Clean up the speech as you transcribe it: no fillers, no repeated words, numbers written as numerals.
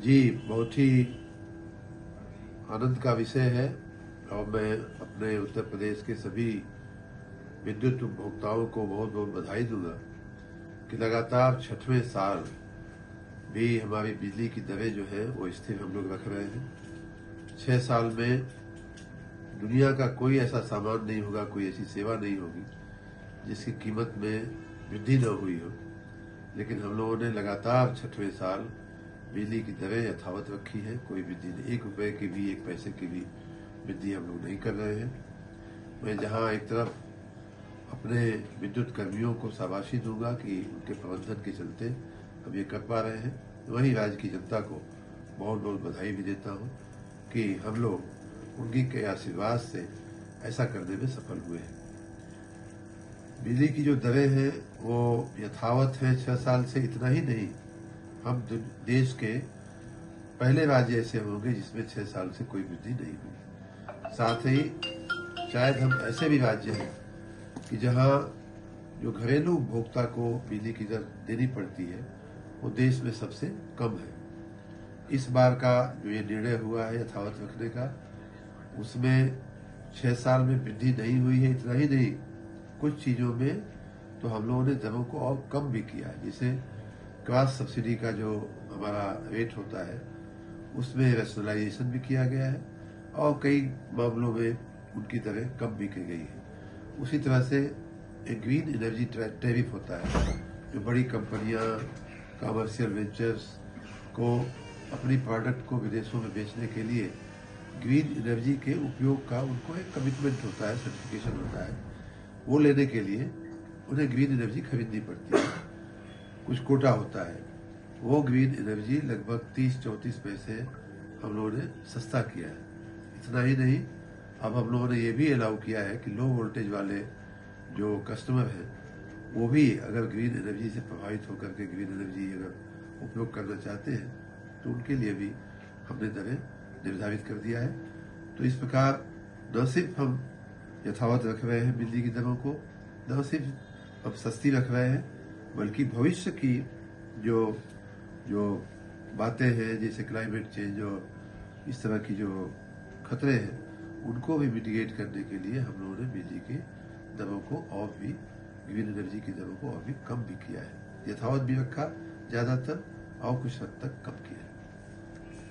जी, बहुत ही आनंद का विषय है और मैं अपने उत्तर प्रदेश के सभी विद्युत उपभोक्ताओं को बहुत बहुत बधाई दूंगा कि लगातार 6वें साल भी हमारी बिजली की दरें जो है वो स्थिर हम लोग रख रहे हैं। 6 साल में दुनिया का कोई ऐसा सामान नहीं होगा, कोई ऐसी सेवा नहीं होगी जिसकी कीमत में वृद्धि न हुई हो, लेकिन हम लोगों ने लगातार 6वें साल बिजली की दरें यथावत रखी है। कोई वृद्धि नहीं, 1 रुपए की भी, 1 पैसे की भी वृद्धि हम लोग नहीं कर रहे हैं। मैं जहां एक तरफ अपने विद्युत कर्मियों को शाबाशी दूंगा कि उनके प्रबंधन के चलते हम ये कर पा रहे हैं, वहीं राज्य की जनता को बहुत बहुत बधाई भी देता हूं कि हम लोग उनकी के आशीर्वाद से ऐसा करने में सफल हुए हैं। बिजली की जो दरें हैं वो यथावत है 6 साल से। इतना ही नहीं, हम देश के पहले राज्य ऐसे होंगे जिसमें 6 साल से कोई वृद्धि नहीं हुई। साथ ही शायद हम ऐसे भी राज्य हैं कि जहां जो घरेलू उपभोक्ता को बिजली की दर देनी पड़ती है वो देश में सबसे कम है। इस बार का जो ये निर्णय हुआ है यथावत रखने का, उसमें 6 साल में वृद्धि नहीं हुई है। इतना ही नहीं, कुछ चीजों में तो हम लोगों ने दरों को और कम भी किया है। जैसे क्रॉस सब्सिडी का जो हमारा रेट होता है उसमें रैशनलाइजेशन भी किया गया है और कई मामलों में उनकी दरें कम भी की गई है। उसी तरह से एक ग्रीन एनर्जी टैरिफ होता है, जो बड़ी कंपनियां, कमर्शियल वेंचर्स को अपनी प्रोडक्ट को विदेशों में बेचने के लिए ग्रीन एनर्जी के उपयोग का उनको एक कमिटमेंट होता है, सर्टिफिकेशन होता है। वो लेने के लिए उन्हें ग्रीन एनर्जी खरीदनी पड़ती है, कुछ कोटा होता है। वो ग्रीन एनर्जी लगभग 30-34 पैसे हम लोगों ने सस्ता किया है। इतना ही नहीं, अब हम लोगों ने ये भी अलाउ किया है कि लो वोल्टेज वाले जो कस्टमर हैं वो भी अगर ग्रीन एनर्जी से प्रभावित होकर के ग्रीन एनर्जी अगर उपयोग करना चाहते हैं तो उनके लिए भी हमने दरें निर्धारित कर दिया है। तो इस प्रकार न सिर्फ हम यथावत रख रहे हैं बिजली की दरों को, न सिर्फ अब सस्ती रख रहे हैं, बल्कि भविष्य की जो जो बातें हैं जैसे क्लाइमेट चेंज और इस तरह की जो खतरे हैं उनको भी मिटिगेट करने के लिए हम लोगों ने बिजली की दरों को और भी, ग्रीन एनर्जी की दरों को और भी कम भी किया है। यथावत भी रखा ज्यादातर और कुछ हद तक कम किया।